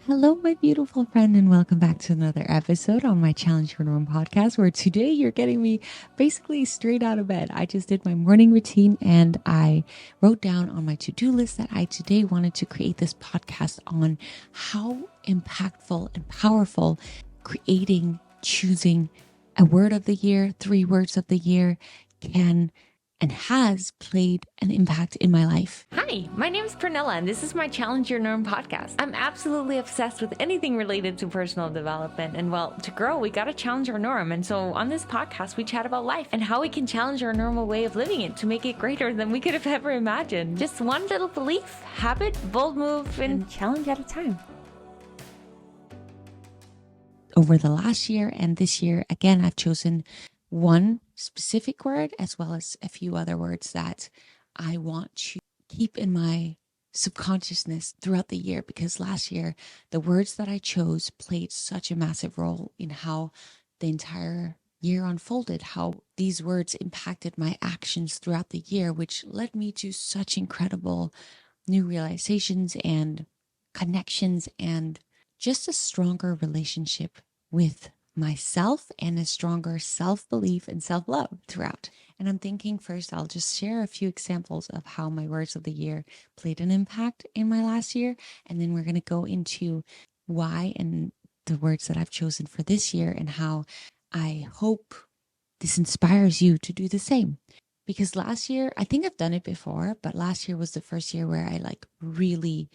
Hello, my beautiful friend, and welcome back to another episode on my Challenge Your Norm podcast, where today you're getting me basically straight out of bed. I just did my morning routine and I wrote down on my to-do list that I today wanted to create this podcast on how impactful and powerful choosing a word of the year, 3 words of the year can and has played an impact in my life. Hi, my name is Pernilla, and this is my Challenge Your Norm podcast. I'm absolutely obsessed with anything related to personal development. And well, to grow, we gotta challenge our norm. And so on this podcast, we chat about life and how we can challenge our normal way of living it to make it greater than we could have ever imagined. Just one little belief, habit, bold move, and challenge at a time. Over the last year and this year, again, I've chosen one specific word as well as a few other words that I want to keep in my subconsciousness throughout the year, because last year the words that I chose played such a massive role in how the entire year unfolded, how these words impacted my actions throughout the year, which led me to such incredible new realizations and connections and just a stronger relationship with myself and a stronger self-belief and self-love throughout. And I'm thinking first, I'll just share a few examples of how my words of the year played an impact in my last year. And then we're going to go into why and the words that I've chosen for this year and how I hope this inspires you to do the same. Because last year, I think I've done it before, but last year was the first year where I really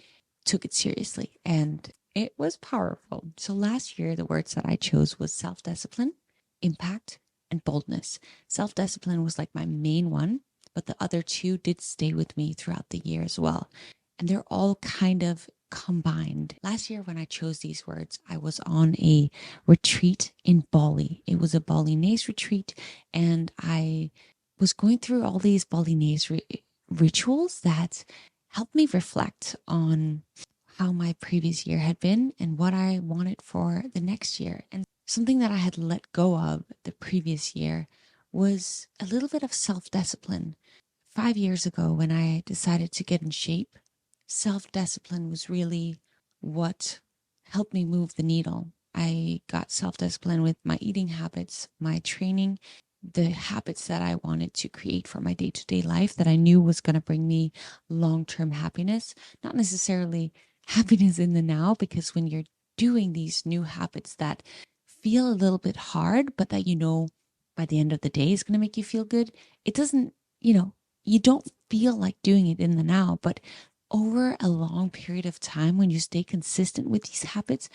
took it seriously and it was powerful. So last year, the words that I chose was self-discipline, impact, and boldness. Self-discipline was like my main one, but the other two did stay with me throughout the year as well. And they're all kind of combined. Last year, when I chose these words, I was on a retreat in Bali. It was a Balinese retreat, and I was going through all these Balinese rituals that helped me reflect on how my previous year had been and what I wanted for the next year. And something that I had let go of the previous year was a little bit of self-discipline. 5 years ago, when I decided to get in shape, self-discipline was really what helped me move the needle. I got self-discipline with my eating habits, my training, the habits that I wanted to create for my day-to-day life that I knew was going to bring me long-term happiness, not necessarily happiness in the now, because when you're doing these new habits that feel a little bit hard, but that by the end of the day is going to make you feel good, it doesn't, you don't feel like doing it in the now. But over a long period of time, when you stay consistent with these habits,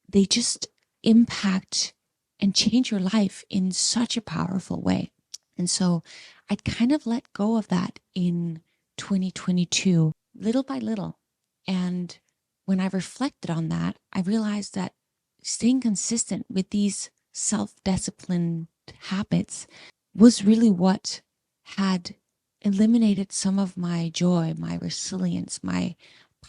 they just impact and change your life in such a powerful way. And so I'd kind of let go of that in 2022, little by little. And when I reflected on that, I realized that staying consistent with these self-disciplined habits was really what had eliminated some of my joy, my resilience, my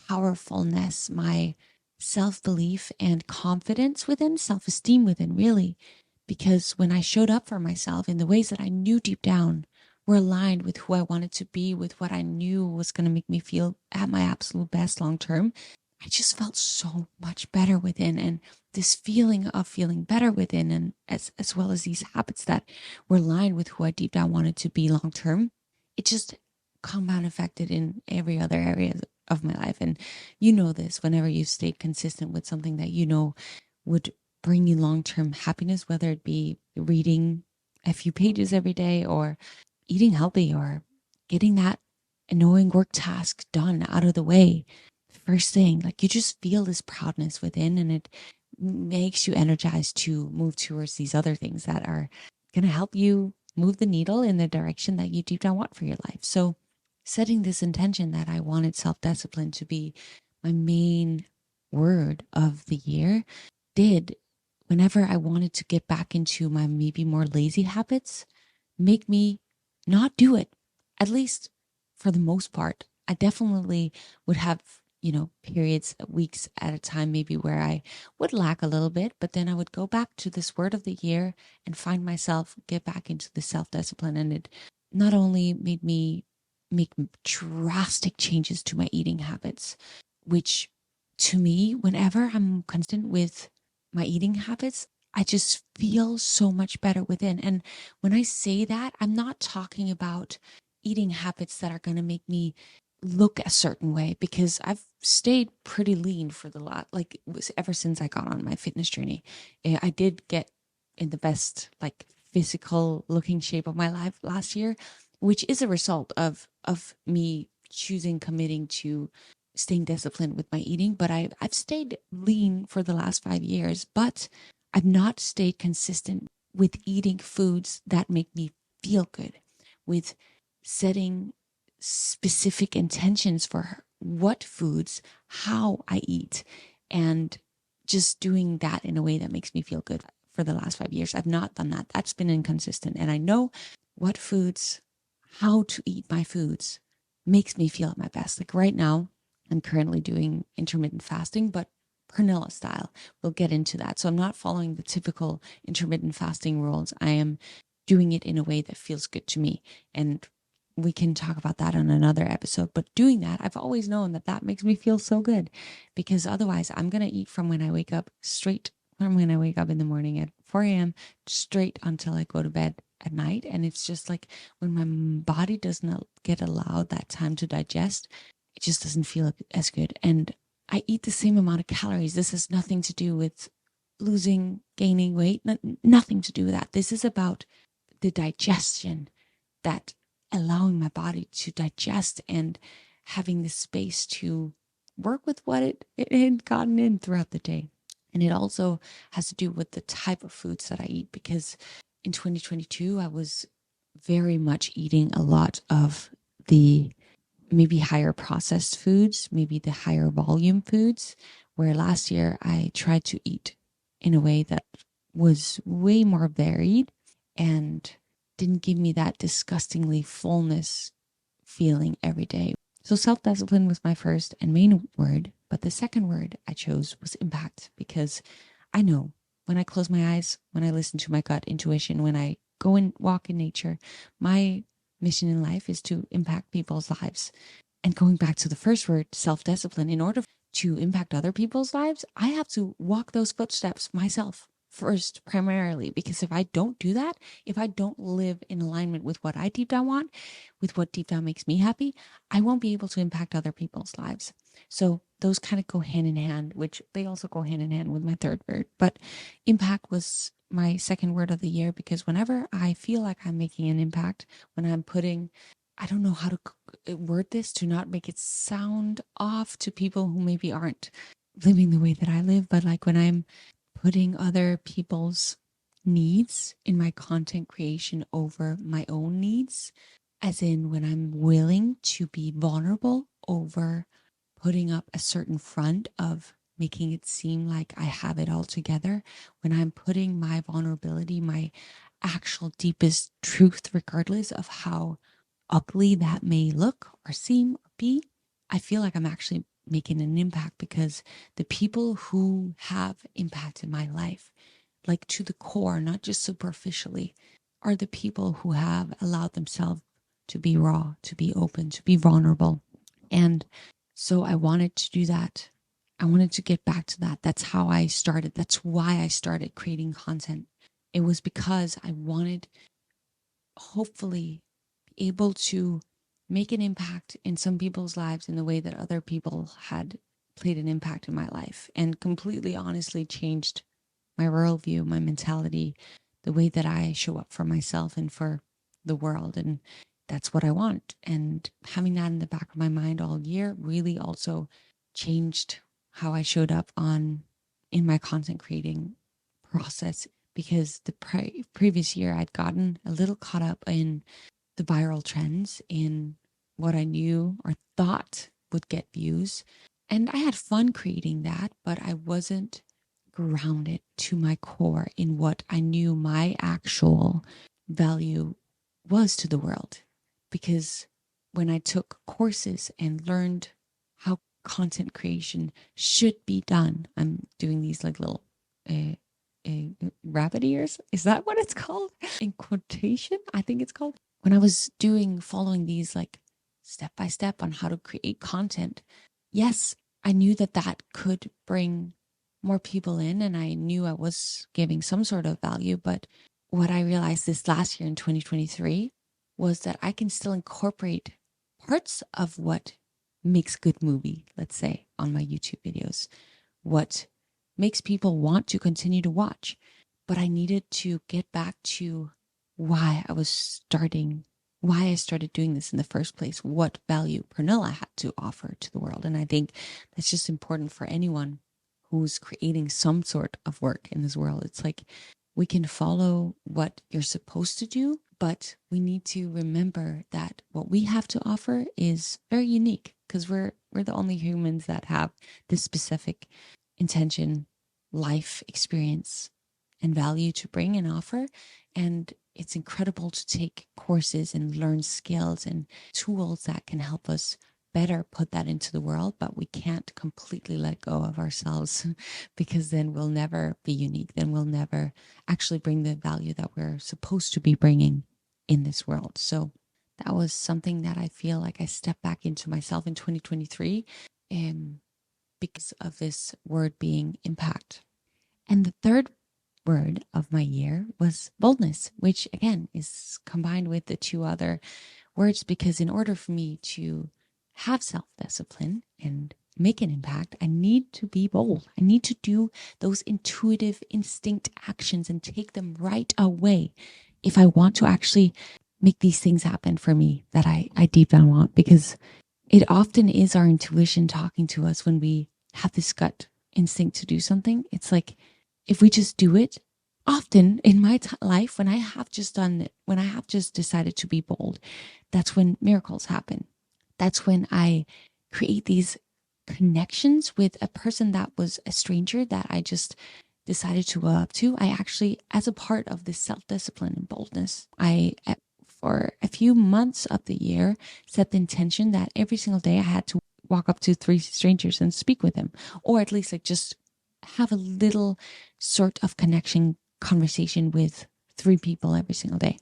powerfulness, my self-belief and confidence within, self-esteem within, really. Because when I showed up for myself in the ways that I knew deep down were aligned with who I wanted to be, with what I knew was going to make me feel at my absolute best long term, I just felt so much better within. And this feeling of feeling better within, and as well as these habits that were aligned with who I deep down wanted to be long term, it just compound affected in every other area of my life. And you know this, whenever you stay consistent with something that you know would bring you long-term happiness, whether it be reading a few pages every day or eating healthy or getting that annoying work task done out of the way first thing, you just feel this proudness within, and it makes you energized to move towards these other things that are going to help you move the needle in the direction that you deep down want for your life. So setting this intention that I wanted self-discipline to be my main word of the year did, whenever I wanted to get back into my maybe more lazy habits, make me not do it, at least for the most part. I definitely would have, periods, weeks at a time, maybe where I would lack a little bit, but then I would go back to this word of the year and find myself get back into the self-discipline. And it not only made me make drastic changes to my eating habits, which to me, whenever I'm consistent with my eating habits, I just feel so much better within. And when I say that, I'm not talking about eating habits that are going to make me look a certain way, because I've stayed pretty lean for the lot, like it was ever since I got on my fitness journey. I did get in the best like physical looking shape of my life last year, which is a result of me committing to staying disciplined with my eating. But I've stayed lean for the last 5 years, but I've not stayed consistent with eating foods that make me feel good, with setting specific intentions for what foods, how I eat, and just doing that in a way that makes me feel good. For the last 5 years, I've not done that. That's been inconsistent. And I know what foods, how to eat my foods makes me feel at my best. Like right now, I'm currently doing intermittent fasting, but Pernilla style. We'll get into that. So I'm not following the typical intermittent fasting rules. I am doing it in a way that feels good to me. And we can talk about that on another episode. But doing that, I've always known that that makes me feel so good, because otherwise I'm going to eat from when I wake up, straight from when I wake up in the morning at 4 a.m. straight until I go to bed at night. And it's just like when my body doesn't get allowed that time to digest, it just doesn't feel as good. And I eat the same amount of calories. This has nothing to do with losing, gaining weight, nothing to do with that. This is about the digestion, that allowing my body to digest and having the space to work with what it had gotten in throughout the day. And it also has to do with the type of foods that I eat, because in 2022, I was very much eating a lot of the maybe higher processed foods, maybe the higher volume foods, where last year I tried to eat in a way that was way more varied and didn't give me that disgustingly fullness feeling every day. So self-discipline was my first and main word, but the second word I chose was impact, because I know when I close my eyes, when I listen to my gut intuition, when I go and walk in nature, my mission in life is to impact people's lives. And going back to the first word, self-discipline, in order to impact other people's lives, I have to walk those footsteps myself first, primarily, because if I don't do that, if I don't live in alignment with what I deep down want, with what deep down makes me happy, I won't be able to impact other people's lives. So those kind of go hand in hand, which they also go hand in hand with my third word. But impact was my second word of the year, because whenever I feel like I'm making an impact, when I'm putting, I don't know how to word this to not make it sound off to people who maybe aren't living the way that I live, but like when I'm putting other people's needs in my content creation over my own needs, as in when I'm willing to be vulnerable over putting up a certain front of making it seem like I have it all together, when I'm putting my vulnerability, my actual deepest truth, regardless of how ugly that may look or seem or be, I feel like I'm actually making an impact, because the people who have impacted my life, like to the core, not just superficially, are the people who have allowed themselves to be raw, to be open, to be vulnerable. And so I wanted to do that. I wanted to get back to that. That's how I started. That's why I started creating content. It was because I wanted, hopefully, be able to make an impact in some people's lives in the way that other people had played an impact in my life, and completely honestly changed my worldview, my mentality, the way that I show up for myself and for the world. And that's what I want. And having that in the back of my mind all year really also changed how I showed up in my content creating process, because the previous year I'd gotten a little caught up in the viral trends, in what I knew or thought would get views. And I had fun creating that, but I wasn't grounded to my core in what I knew my actual value was to the world. Because when I took courses and learned how content creation should be done, I'm doing these like little rabbit ears. Is that what it's called? In quotation, I think it's called. When I was following these like step by step on how to create content, yes, I knew that that could bring more people in, and I knew I was giving some sort of value. But what I realized this last year in 2023 was that I can still incorporate parts of what makes good movie, let's say, on my YouTube videos, what makes people want to continue to watch. But I needed to get back to why I started doing this in the first place, what value Pernilla had to offer to the world. And I think that's just important for anyone who's creating some sort of work in this world. It's like we can follow what you're supposed to do, but we need to remember that what we have to offer is very unique because we're the only humans that have this specific intention, life experience, and value to bring and offer. And it's incredible to take courses and learn skills and tools that can help us better put that into the world, but we can't completely let go of ourselves because then we'll never be unique. Then we'll never actually bring the value that we're supposed to be bringing in this world. So that was something that I feel like I stepped back into myself in 2023 because of this word being impact. And the third word of my year was boldness, which again is combined with the two other words, because in order for me to have self-discipline and make an impact, I need to be bold. I need to do those intuitive instinct actions and take them right away if I want to actually make these things happen for me that I deep down want, because it often is our intuition talking to us when we have this gut instinct to do something. It's like, if we just do it, often in my life, when I have just decided to be bold, that's when miracles happen. That's when I create these connections with a person that was a stranger that I just decided to go up to. I actually, as a part of this self-discipline and boldness, for a few months of the year, set the intention that every single day I had to walk up to 3 strangers and speak with them, or at least like just have a little sort of conversation with 3 people every single day.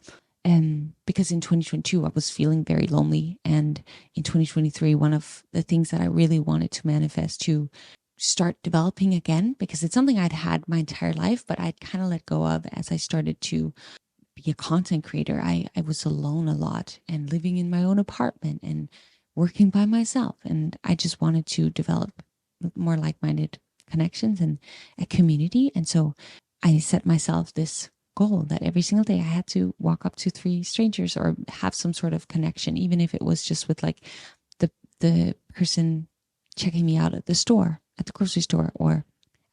Because in 2022, I was feeling very lonely. And in 2023, one of the things that I really wanted to manifest to start developing again, because it's something I'd had my entire life, but I'd kind of let go of as I started to be a content creator. I was alone a lot and living in my own apartment and working by myself. And I just wanted to develop more like-minded connections and a community. And so I set myself this goal that every single day I had to walk up to 3 strangers or have some sort of connection, even if it was just with like the person checking me out at the store, at the grocery store, or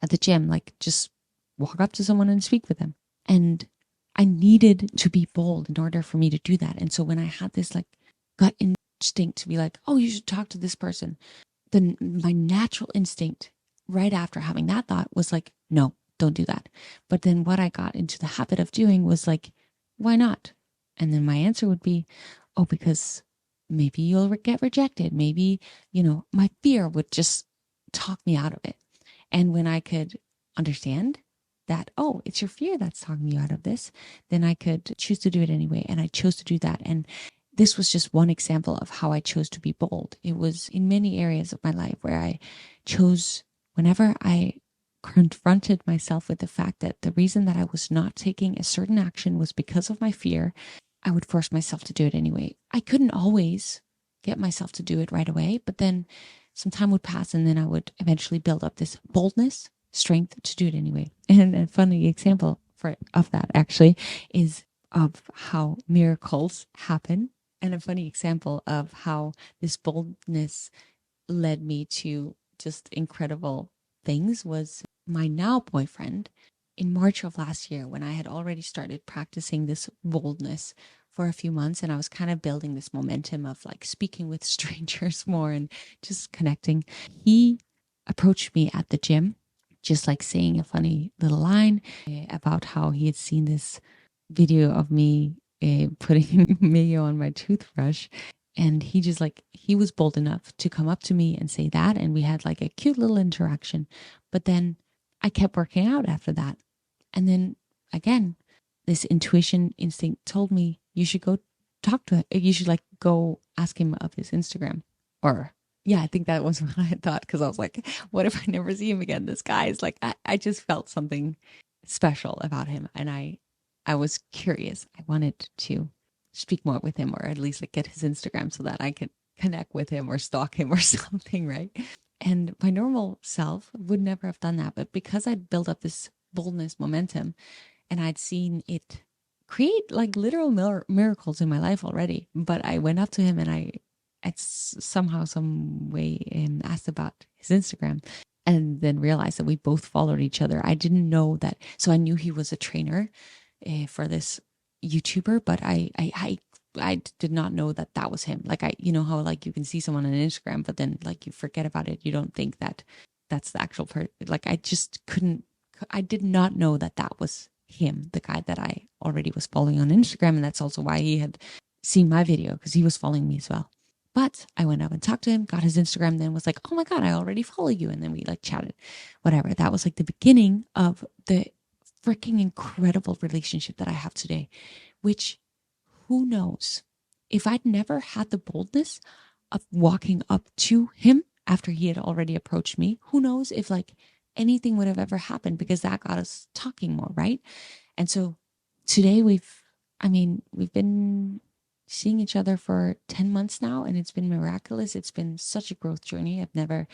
at the gym, like just walk up to someone and speak with them. And I needed to be bold in order for me to do that. And so when I had this like gut instinct to be like, oh, you should talk to this person, then my natural instinct right after having that thought was like, no, don't do that. But then what I got into the habit of doing was like, why not? And then my answer would be, oh, because maybe you'll get rejected. Maybe, my fear would just talk me out of it. And when I could understand that, oh, it's your fear that's talking you out of this, then I could choose to do it anyway. And I chose to do that. And this was just one example of how I chose to be bold. It was in many areas of my life where I chose, whenever I confronted myself with the fact that the reason that I was not taking a certain action was because of my fear, I would force myself to do it anyway. I couldn't always get myself to do it right away, but then some time would pass and then I would eventually build up this boldness, strength to do it anyway. And a funny example of that actually is of how miracles happen, and a funny example of how this boldness led me to just incredible things was my now boyfriend in March of last year, when I had already started practicing this boldness for a few months, and I was kind of building this momentum of like speaking with strangers more and just connecting. He approached me at the gym, just like saying a funny little line about how he had seen this video of me putting mayo on my toothbrush. And he was bold enough to come up to me and say that. And we had like a cute little interaction. But then I kept working out after that. And then again, this intuition instinct told me you should go talk to him. You should like go ask him of his Instagram or Yeah, I think that was what I had thought because I was like, what if I never see him again? This guy is like, I just felt something special about him. And I was curious. I wanted to speak more with him or at least like get his Instagram so that I could connect with him or stalk him or something, right? And my normal self would never have done that. But because I'd built up this boldness momentum and I'd seen it create like literal miracles in my life already, but I went up to him and somehow, some way, asked about his Instagram, and then realized that we both followed each other. I didn't know that, so I knew he was a trainer for this YouTuber, but I did not know that that was him. Like you know how like you can see someone on Instagram, but then like you forget about it. You don't think that that's the actual person. Like I just couldn't. I did not know that that was him, the guy that I already was following on Instagram, and that's also why he had seen my video because he was following me as well. But I went up and talked to him, got his Instagram, then was like, oh my God, I already follow you. And then we like chatted, whatever. That was like the beginning of the freaking incredible relationship that I have today, which who knows if I'd never had the boldness of walking up to him after he had already approached me, who knows if like anything would have ever happened because that got us talking more, right? And so today we've been seeing each other for 10 months now and it's been miraculous. It's been such a growth journey. I've never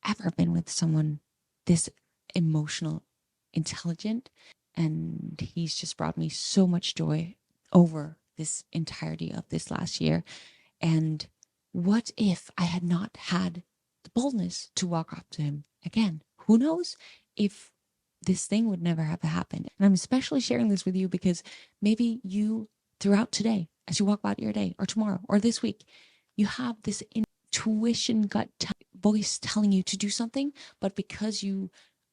ever been with someone this emotional, intelligent, and he's just brought me so much joy over this entirety of this last year. And what if I had not had the boldness to walk up to him again? Who knows if this thing would never have happened. And I'm especially sharing this with you because maybe you, throughout today, as you walk about your day or tomorrow or this week, you have this intuition voice telling you to do something, but because you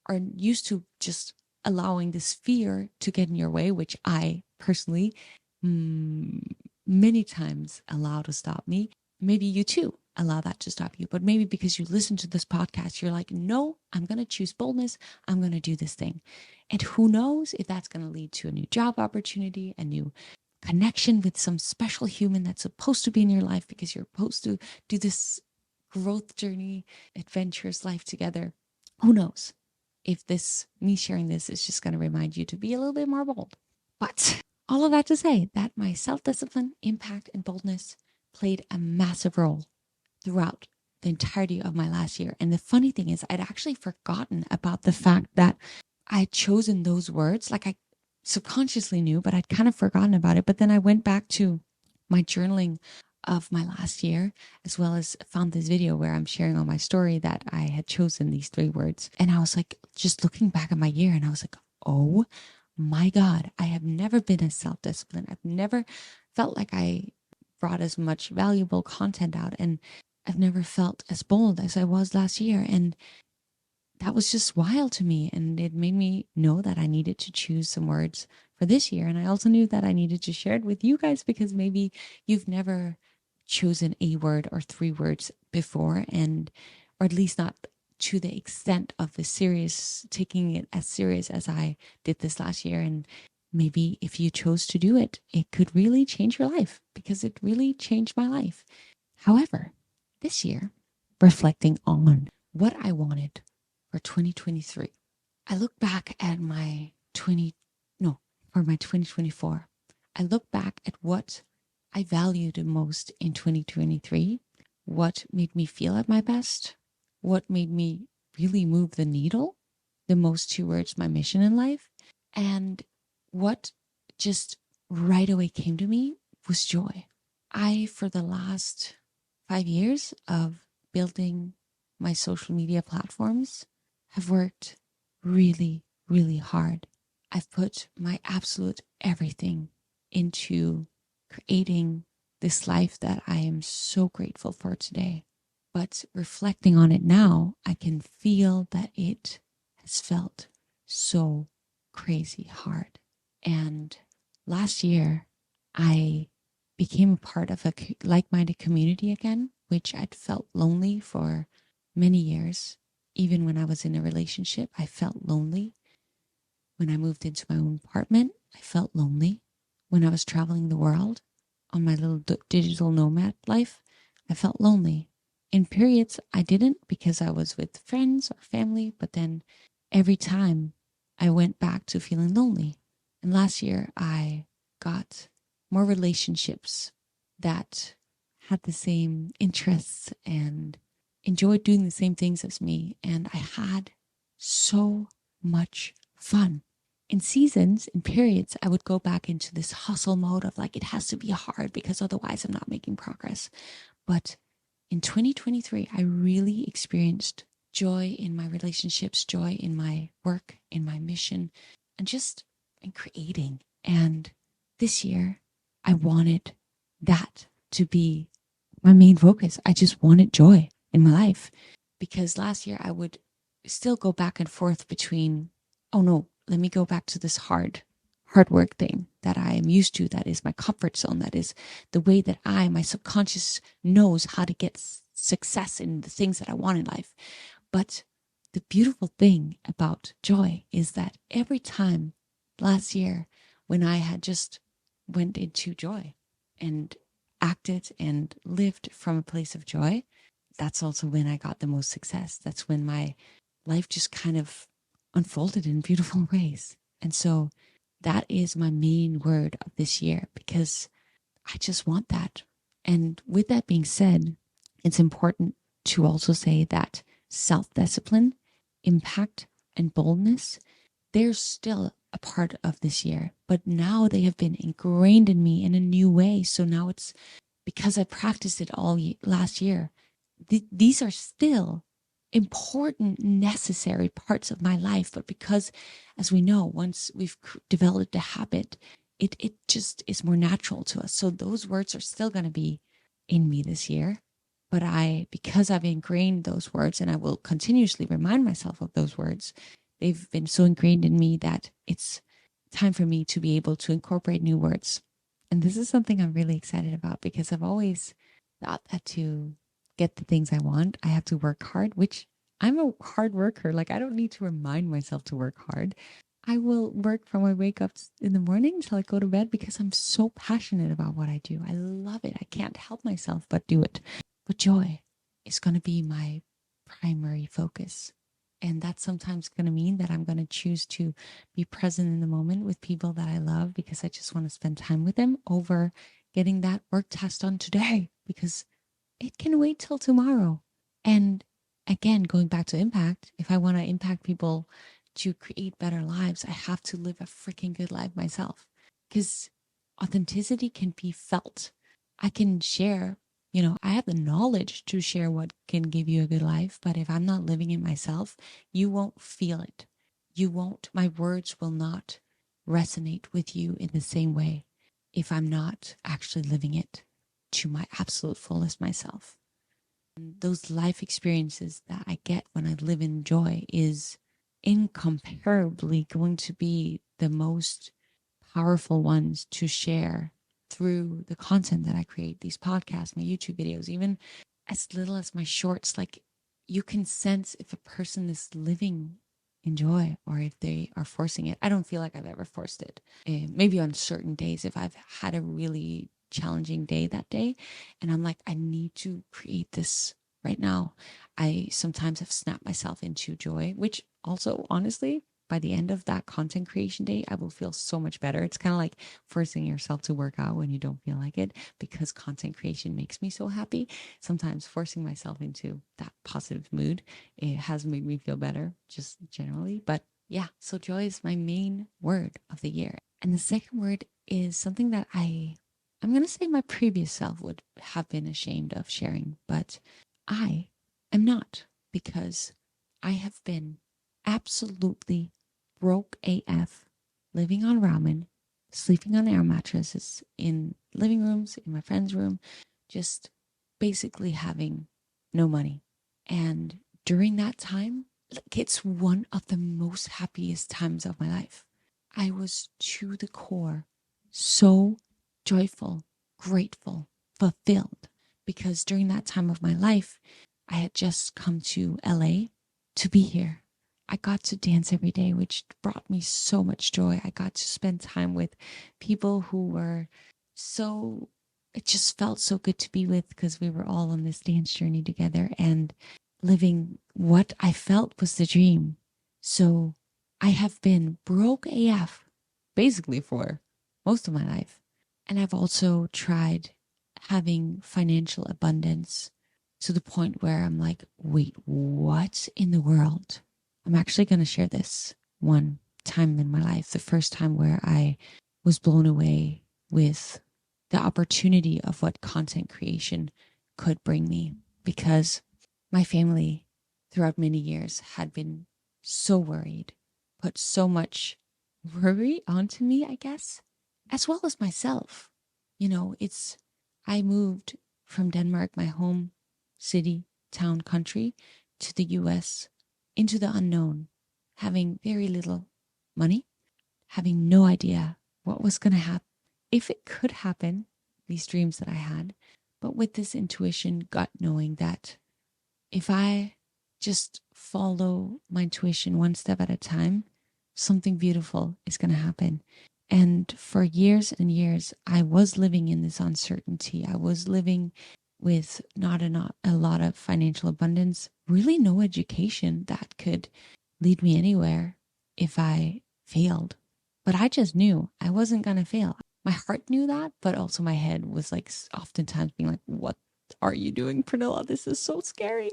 are used to just allowing this fear to get in your way, which I personally many times allow to stop me, maybe you too allow that to stop you. But maybe because you listen to this podcast, you're like, no, I'm going to choose boldness. I'm going to do this thing. And who knows if that's going to lead to a new job opportunity, a new connection with some special human that's supposed to be in your life because you're supposed to do this growth journey, adventurous life together. Who knows if me sharing this is just going to remind you to be a little bit more bold. But all of that to say that my self-discipline, impact, and boldness played a massive role throughout the entirety of my last year. And the funny thing is, I'd actually forgotten about the fact that I had chosen those words. Like I subconsciously knew, but I'd kind of forgotten about it. But then I went back to my journaling of my last year, as well as found this video where I'm sharing on my story that I had chosen these 3 words. And I was like, just looking back at my year, and I was like, oh my God, I have never been as self-disciplined. I've never felt like I brought as much valuable content out, and I've never felt as bold as I was last year. And that was just wild to me. And it made me know that I needed to choose some words for this year. And I also knew that I needed to share it with you guys because maybe you've never chosen a word or 3 words before, or at least not to the extent of taking it as serious as I did this last year. And maybe if you chose to do it, it could really change your life because it really changed my life. However, this year, reflecting on what I wanted for 2023, I look back at my 2024. I look back at what I valued the most in 2023, what made me feel at my best, what made me really move the needle the most towards my mission in life, and what just right away came to me was joy. For the last 5 years of building my social media platforms, have worked really, really hard. I've put my absolute everything into creating this life that I am so grateful for today. But reflecting on it now, I can feel that it has felt so crazy hard. And last year, I became a part of a like-minded community again, which I'd felt lonely for many years. Even when I was in a relationship, I felt lonely. When I moved into my own apartment, I felt lonely. When I was traveling the world on my little digital nomad life, I felt lonely. In periods, I didn't because I was with friends or family, but then every time I went back to feeling lonely. And last year, I got more relationships that had the same interests and enjoyed doing the same things as me. And I had so much fun. In seasons, in periods, I would go back into this hustle mode of like, it has to be hard because otherwise I'm not making progress. But in 2023, I really experienced joy in my relationships, joy in my work, in my mission, and just in creating. And this year, I wanted that to be my main focus. I just wanted joy in my life because last year I would still go back and forth between, oh no, let me go back to this hard work thing that I am used to, that is my comfort zone, that is the way that my subconscious knows how to get success in the things that I want in life. But the beautiful thing about joy is that every time last year when I had just went into joy and acted and lived from a place of joy, that's also when I got the most success. That's when my life just kind of unfolded in beautiful ways. And so that is my main word of this year because I just want that. And with that being said, it's important to also say that self-discipline, impact, and boldness, they're still a part of this year, but now they have been ingrained in me in a new way. So now it's because I practiced it all last year. These are still important, necessary parts of my life. But because, as we know, once we've developed a habit, it just is more natural to us. So those words are still going to be in me this year. But because I've ingrained those words and I will continuously remind myself of those words, they've been so ingrained in me that it's time for me to be able to incorporate new words. And this is something I'm really excited about because I've always thought that to get the things I want, I have to work hard, which I'm a hard worker. Like, I don't need to remind myself to work hard. I will work from I wake up in the morning till I go to bed because I'm so passionate about what I do. I love it. I can't help myself but do it. But joy is going to be my primary focus. And that's sometimes going to mean that I'm going to choose to be present in the moment with people that I love because I just want to spend time with them over getting that work task done today because it can wait till tomorrow. And again, going back to impact, if I want to impact people to create better lives, I have to live a freaking good life myself because authenticity can be felt. I can share, I have the knowledge to share what can give you a good life, but if I'm not living it myself, you won't feel it. My words will not resonate with you in the same way if I'm not actually living it to my absolute fullest myself. And those life experiences that I get when I live in joy is incomparably going to be the most powerful ones to share through the content that I create, these podcasts, my YouTube videos, even as little as my shorts. Like, you can sense if a person is living in joy or if they are forcing it. I don't feel like I've ever forced it. Maybe on certain days, if I've had a really challenging day that day and I'm like, I need to create this right now, I sometimes have snapped myself into joy, which also, honestly, by the end of that content creation day, I will feel so much better. It's kind of like forcing yourself to work out when you don't feel like it because content creation makes me so happy. Sometimes forcing myself into that positive mood, it has made me feel better just generally. But yeah, so joy is my main word of the year. And the second word is something that I'm going to say my previous self would have been ashamed of sharing, but I am not, because I have been absolutely broke AF, living on ramen, sleeping on air mattresses in living rooms, in my friend's room, just basically having no money. And during that time, it's one of the most happiest times of my life. I was to the core so joyful, grateful, fulfilled, because during that time of my life, I had just come to LA to be here. I got to dance every day, which brought me so much joy. I got to spend time with people who were so it just felt so good to be with, because we were all on this dance journey together and living what I felt was the dream. So I have been broke AF basically for most of my life. And I've also tried having financial abundance to the point where I'm like, wait, what in the world? I'm actually going to share this one time in my life, the first time where I was blown away with the opportunity of what content creation could bring me, because my family throughout many years had been so worried, put so much worry onto me, I guess, as well as myself. You know, I moved from Denmark, my home city, town, country, to the US, into the unknown, having very little money, having no idea what was going to happen, if it could happen, these dreams that I had, but with this intuition, gut knowing that if I just follow my intuition one step at a time, something beautiful is going to happen. And for years and years, I was living in this uncertainty. I was living with not a lot of financial abundance, really no education that could lead me anywhere if I failed. But I just knew I wasn't going to fail. My heart knew that, but also my head was like oftentimes being like, what are you doing, Pernilla? This is so scary.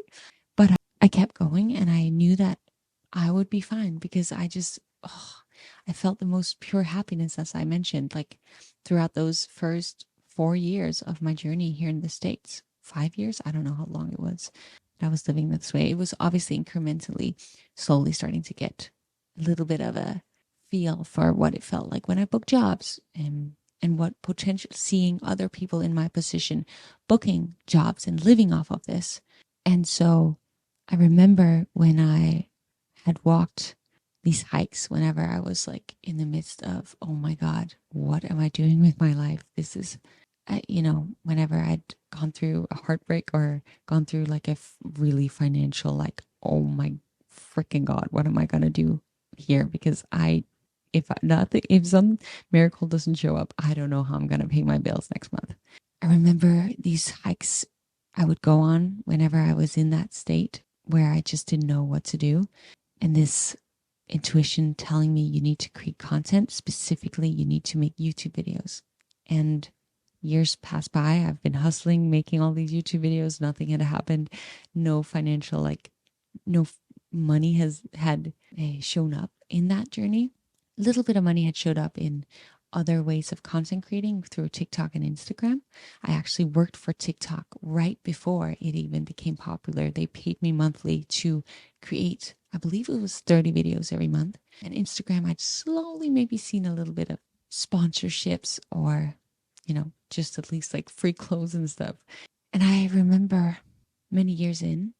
But I kept going, and I knew that I would be fine, because I felt the most pure happiness, as I mentioned, like throughout those first 4 years of my journey here in the States. 5 years? I don't know how long it was that I was living this way. It was obviously incrementally, slowly starting to get a little bit of a feel for what it felt like when I booked jobs, and what potential, seeing other people in my position booking jobs and living off of this. And so I remember when I had walked these hikes, whenever I was like in the midst of, oh my God, what am I doing with my life? This is, whenever I'd gone through a heartbreak or gone through like a really financial, like, oh my freaking God, what am I going to do here? Because if some miracle doesn't show up, I don't know how I'm going to pay my bills next month. I remember these hikes I would go on whenever I was in that state where I just didn't know what to do. And this intuition telling me, you need to create content. Specifically, you need to make YouTube videos. And years passed by. I've been hustling, making all these YouTube videos. Nothing had happened. No financial, no money had shown up in that journey. A little bit of money had showed up in other ways of content creating through TikTok and Instagram. I actually worked for TikTok right before it even became popular. They paid me monthly to create, I believe it was 30 videos every month. And Instagram, I'd slowly maybe seen a little bit of sponsorships, or, just at least like free clothes and stuff. And I remember many years in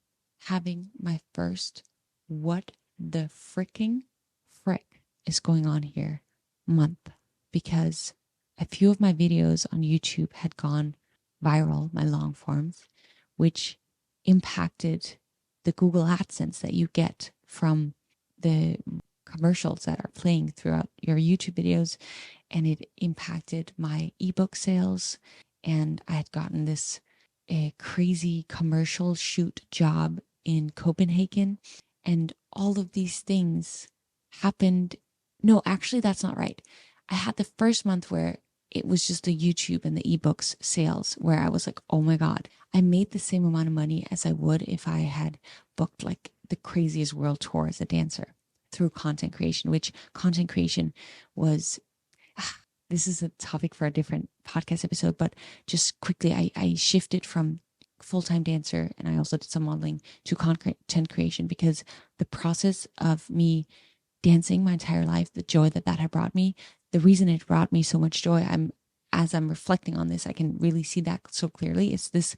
having my first, what the freaking frick is going on here month, because a few of my videos on YouTube had gone viral, my long forms, which impacted the Google AdSense that you get from the commercials that are playing throughout your YouTube videos. And it impacted my ebook sales. And I had gotten this crazy commercial shoot job in Copenhagen. And all of these things happened. No, actually, that's not right. I had the first month where it was just the YouTube and the ebooks sales, where I was like, oh my God, I made the same amount of money as I would if I had booked like the craziest world tour as a dancer through content creation, which content creation was, this is a topic for a different podcast episode, but just quickly, I shifted from full-time dancer, and I also did some modeling, to content creation, because the process of me dancing my entire life, the joy that had brought me, the reason it brought me so much joy, as I'm reflecting on this, I can really see that so clearly. It's this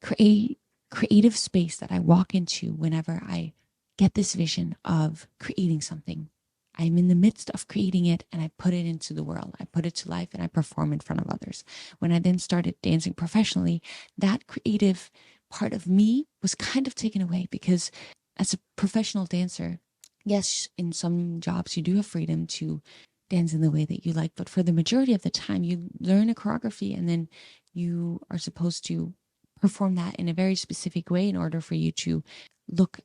creative space that I walk into whenever I get this vision of creating something. I'm in the midst of creating it, and I put it into the world. I put it to life, and I perform in front of others. When I then started dancing professionally, that creative part of me was kind of taken away, because as a professional dancer, yes, in some jobs you do have freedom to dance in the way that you like. But for the majority of the time, you learn a choreography and then you are supposed to perform that in a very specific way in order for you to look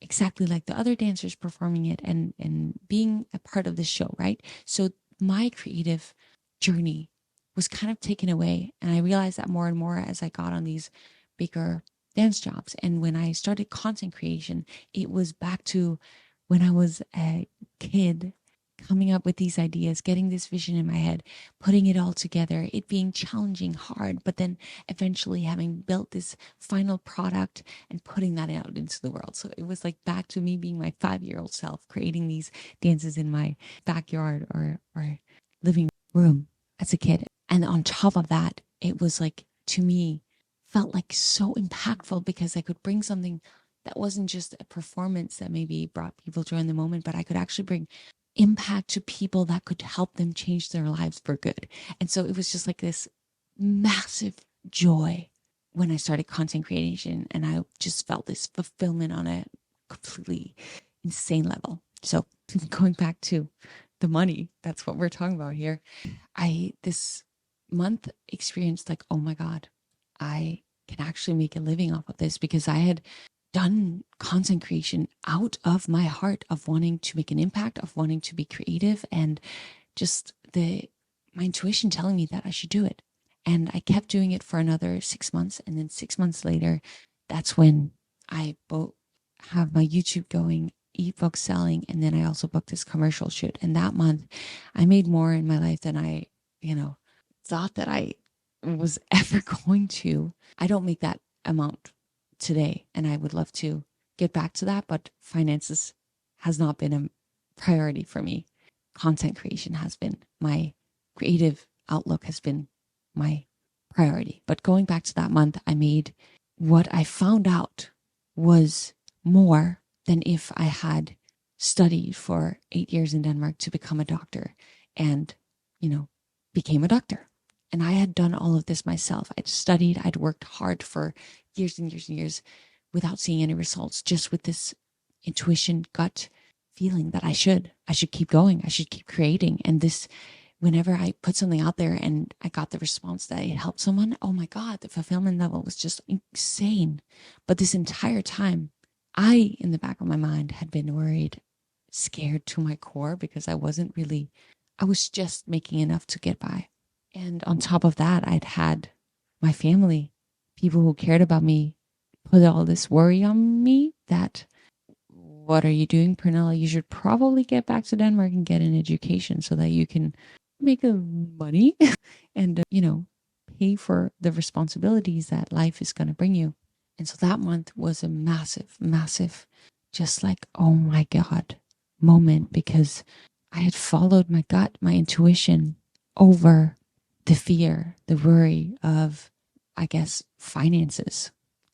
exactly like the other dancers performing it and being a part of the show, right? So my creative journey was kind of taken away. And I realized that more and more as I got on these bigger dance jobs. And when I started content creation, it was back to when I was a kid, coming up with these ideas, getting this vision in my head, putting it all together, it being challenging, hard, but then eventually having built this final product and putting that out into the world. So it was like back to me being my 5-year-old self, creating these dances in my backyard or living room as a kid. And on top of that, it was like, to me, felt like so impactful because I could bring something that wasn't just a performance that maybe brought people joy in the moment, but I could actually bring impact to people that could help them change their lives for good. And so it was just like this massive joy when I started content creation, and I just felt this fulfillment on a completely insane level. So going back to the money, that's what we're talking about here. I this month experienced like, oh my God, I can actually make a living off of this, because I had done content creation out of my heart of wanting to make an impact, of wanting to be creative, and just my intuition telling me that I should do it. And I kept doing it for another 6 months. And then 6 months later, that's when I both have my YouTube going, ebook selling, and then I also booked this commercial shoot. And that month I made more in my life than I, thought that I was ever going to. I don't make that amount today, and I would love to get back to that, but finances has not been a priority for me. Content creation has been. My creative outlook has been my priority. But going back to that month, I made what I found out was more than if I had studied for 8 years in Denmark to become a doctor and, became a doctor. And I had done all of this myself. I'd studied, I'd worked hard for years and years and years without seeing any results, just with this intuition, gut feeling that I should keep going. I should keep creating. And this, whenever I put something out there and I got the response that it helped someone, oh my God, the fulfillment level was just insane. But this entire time, I, in the back of my mind, had been worried, scared to my core, because I was just making enough to get by. And on top of that, I'd had my family, people who cared about me, put all this worry on me that, what are you doing, Pernilla? You should probably get back to Denmark and get an education so that you can make money and, pay for the responsibilities that life is going to bring you. And so that month was a massive, massive, just like, oh my God, moment, because I had followed my gut, my intuition over the fear, the worry of, I guess, finances.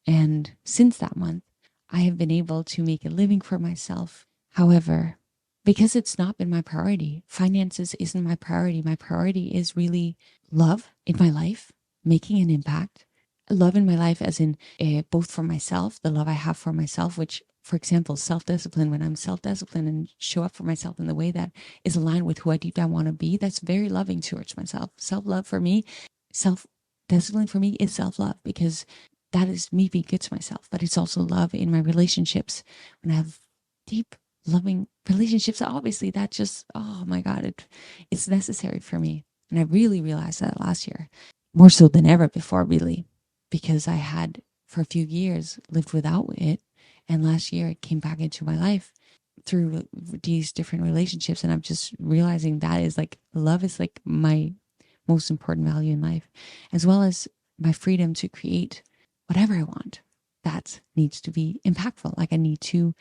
And since that month, I have been able to make a living for myself. However, because it's not been my priority, finances isn't my priority. My priority is really love in my life, making an impact. Love in my life as in both for myself, the love I have for myself, which, for example, self-discipline. When I'm self-disciplined and show up for myself in the way that is aligned with who I deep down want to be, that's very loving towards myself. Self-love for me, self-discipline for me is self-love, because that is me being good to myself. But it's also love in my relationships. When I have deep, loving relationships, obviously that just, oh my God, it's necessary for me. And I really realized that last year, more so than ever before, really, because I had for a few years lived without it. And last year it came back into my life through these different relationships. And I'm just realizing that is like, love is like my most important value in life, as well as my freedom to create whatever I want. That needs to be impactful. Like, I need to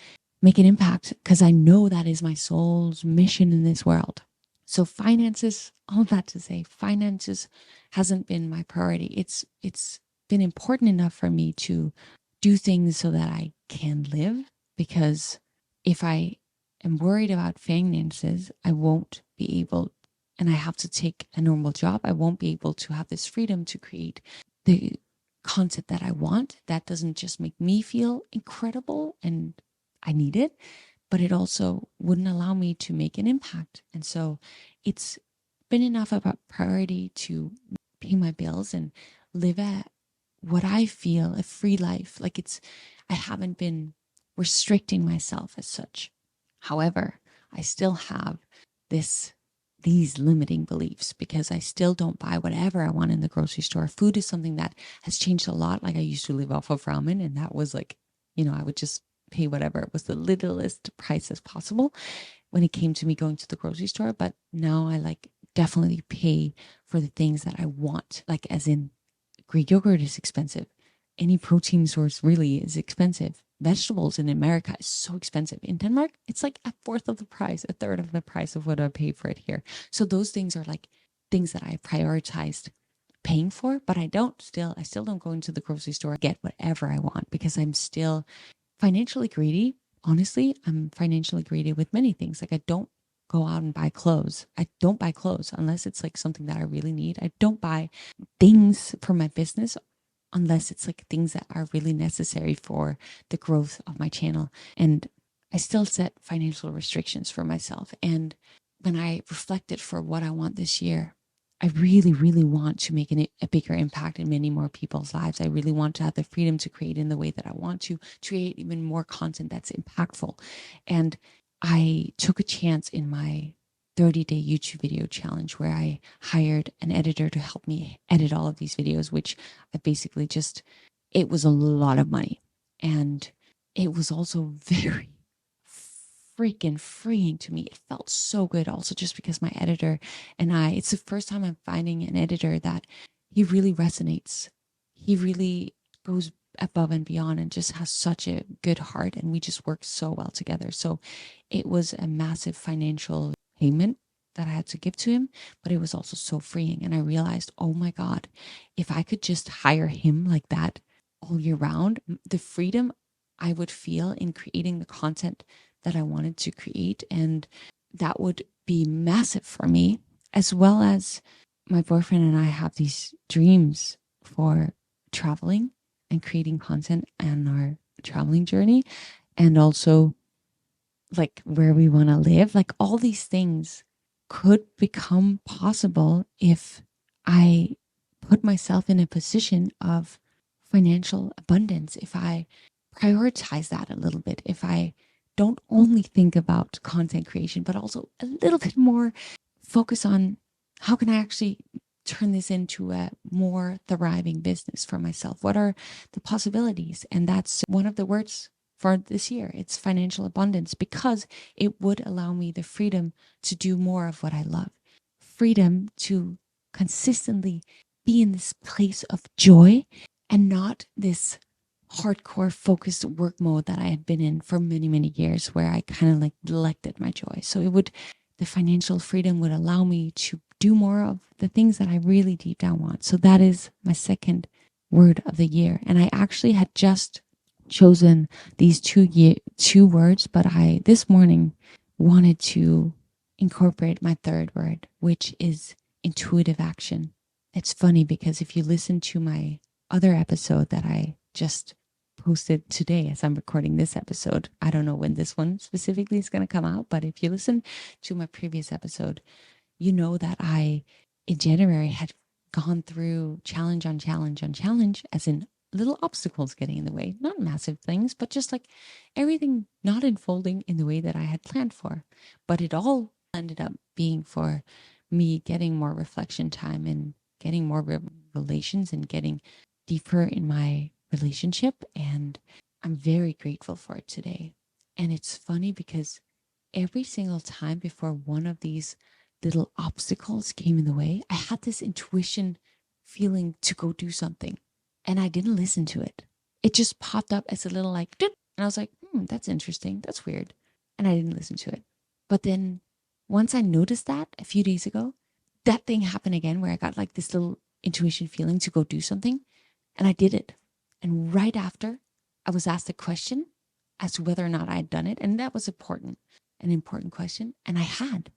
make an impact because I know that is my soul's mission in this world. So finances, all that to say, finances hasn't been my priority. It's been important enough for me to do things so that I can live, because if I am worried about finances, I won't be able, and I have to take a normal job, I won't be able to have this freedom to create the content that I want. That doesn't just make me feel incredible and I need it, but it also wouldn't allow me to make an impact. And so it's been enough of a priority to pay my bills and live at what I feel a free life. Like I haven't been restricting myself as such. However, I still have these limiting beliefs because I still don't buy whatever I want in the grocery store. Food is something that has changed a lot. Like I used to live off of ramen, and that was like, I would just pay whatever. It was the littlest price as possible when it came to me going to the grocery store. But now I like definitely pay for the things that I want, like as in Greek yogurt is expensive. Any protein source really is expensive. Vegetables in America is so expensive. In Denmark, it's like a third of the price of what I pay for it here. So those things are like things that I prioritized paying for, but I still don't go into the grocery store, get whatever I want because I'm still financially greedy. Honestly, I'm financially greedy with many things. Like I don't go out and buy clothes. I don't buy clothes unless it's like something that I really need. I don't buy things for my business unless it's like things that are really necessary for the growth of my channel. And I still set financial restrictions for myself. And when I reflected for what I want this year, I really, really want to make a bigger impact in many more people's lives. I really want to have the freedom to create in the way that I want to create even more content that's impactful. And I took a chance in my 30-day YouTube video challenge where I hired an editor to help me edit all of these videos, which I basically it was a lot of money. And it was also very freaking freeing to me. It felt so good also just because my editor and it's the first time I'm finding an editor that he really resonates. He really goes above and beyond and just has such a good heart, and we just work so well together. So it was a massive financial payment that I had to give to him, but it was also so freeing. And I realized, oh my God, if I could just hire him like that all year round, the freedom I would feel in creating the content that I wanted to create, and that would be massive for me, as well as my boyfriend and I have these dreams for traveling and creating content on our traveling journey, and also like where we want to live. Like all these things could become possible if I put myself in a position of financial abundance, if I prioritize that a little bit, if I don't only think about content creation, but also a little bit more focus on how can I actually turn this into a more thriving business for myself? What are the possibilities? And that's one of the words for this year. It's financial abundance, because it would allow me the freedom to do more of what I love, freedom to consistently be in this place of joy and not this hardcore focused work mode that I had been in for many, many years, where I kind of like neglected my joy. So the financial freedom would allow me to do more of the things that I really deep down want. So that is my second word of the year. And I actually had just chosen these two words, but I this morning wanted to incorporate my third word, which is intuitive action. It's funny because if you listen to my other episode that I just posted today as I'm recording this episode, I don't know when this one specifically is going to come out, but if you listen to my previous episode, you know that I in January had gone through challenge on challenge on challenge, as in little obstacles getting in the way, not massive things, but just like everything not unfolding in the way that I had planned for. But it all ended up being for me getting more reflection time and getting more revelations and getting deeper in my relationship. And I'm very grateful for it today. And it's funny because every single time before one of these little obstacles came in the way, I had this intuition feeling to go do something. And I didn't listen to it. It just popped up as a little like, and I was like, that's interesting. That's weird. And I didn't listen to it. But then once I noticed that a few days ago, that thing happened again where I got like this little intuition feeling to go do something. And I did it. And right after, I was asked a question as to whether or not I had done it. And that was an important question. And I had,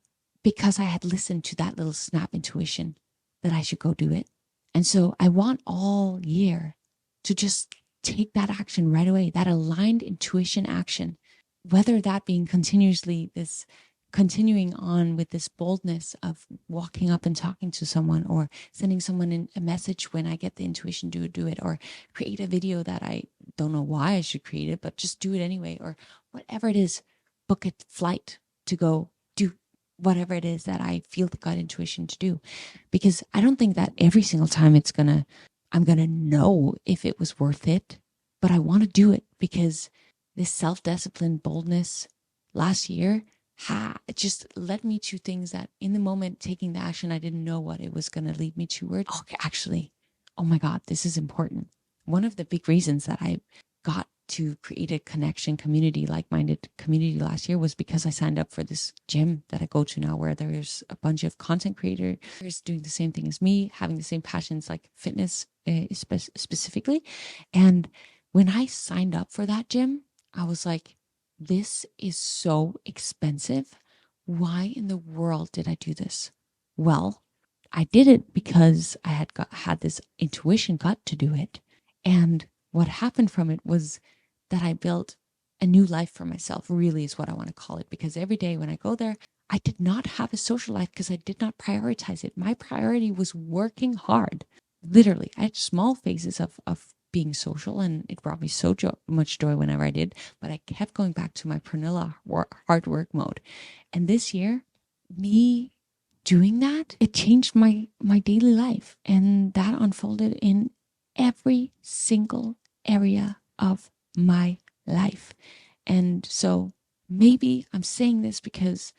because I had listened to that little snap intuition that I should go do it. And so I want all year to just take that action right away, that aligned intuition action whether that being continuing on with this boldness of walking up and talking to someone, or sending someone a message when I get the intuition to do it, or create a video that I don't know why I should create it, but just do it anyway, or whatever it is, book a flight to go do whatever it is that I feel the gut intuition to do. Because I don't think that every single time I'm going to know if it was worth it, but I want to do it because this self-discipline, boldness last year, it just led me to things that in the moment, taking the action, I didn't know what it was going to lead me towards. Okay, actually, oh my God, this is important. One of the big reasons that I got to create a connection community, like-minded community last year, was because I signed up for this gym that I go to now, where there's a bunch of content creators doing the same thing as me, having the same passions, like fitness specifically. And when I signed up for that gym, I was like, this is so expensive. Why in the world did I do this? Well, I did it because I had this intuition gut to do it. And what happened from it was that I built a new life for myself, really is what I want to call it. Because every day when I go there, I did not have a social life because I did not prioritize it. My priority was working hard. Literally, I had small phases of being social, and it brought me so much joy whenever I did, but I kept going back to my Pernilla hard work mode. And this year, me doing that, it changed my daily life, and that unfolded in every single area of my life. And so maybe I'm saying this because,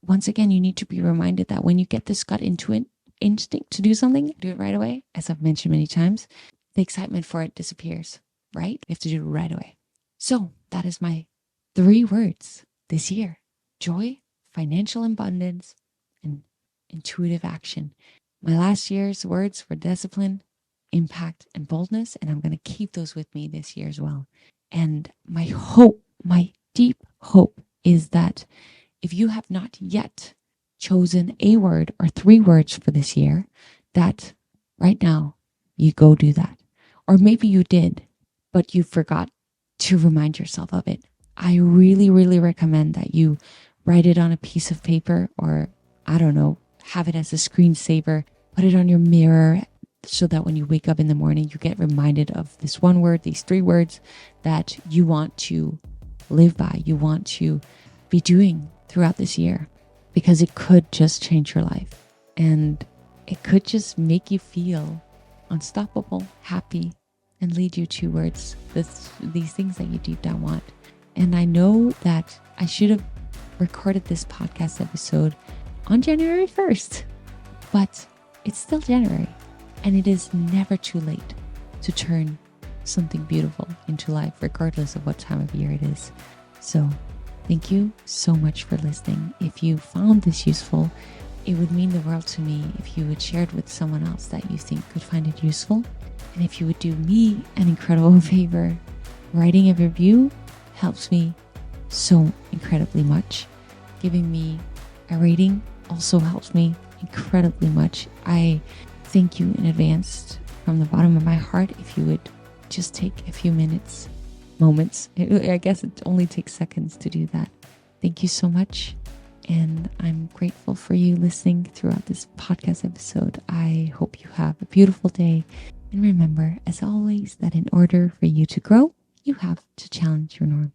once again, you need to be reminded that when you get this gut instinct to do something, do it right away. As I've mentioned many times, the excitement for it disappears, right? You have to do it right away. So that is my 3 words this year: joy, financial abundance, and intuitive action. My last year's words were discipline, impact, and boldness, and I'm going to keep those with me this year as well. And my hope, my deep hope, is that if you have not yet chosen a word or 3 words for this year, that right now you go do that. Or maybe you did, but you forgot to remind yourself of it. I really, really recommend that you write it on a piece of paper, or I don't know, have it as a screensaver, put it on your mirror, so that when you wake up in the morning, you get reminded of this one word, these 3 words that you want to live by, you want to be doing throughout this year, because it could just change your life, and it could just make you feel unstoppable, happy, and lead you towards these things that you deep down want. And I know that I should have recorded this podcast episode on January 1st, but it's still January, and it is never too late to turn something beautiful into life, regardless of what time of year it is. So thank you so much for listening. If you found this useful, it would mean the world to me if you would share it with someone else that you think could find it useful. And if you would do me an incredible favor, writing a review helps me so incredibly much. Giving me a rating also helps me incredibly much. I thank you in advance from the bottom of my heart if you would just take a few moments. I guess it only takes seconds to do that. Thank you so much. And I'm grateful for you listening throughout this podcast episode. I hope you have a beautiful day. And remember, as always, that in order for you to grow, you have to challenge your norm.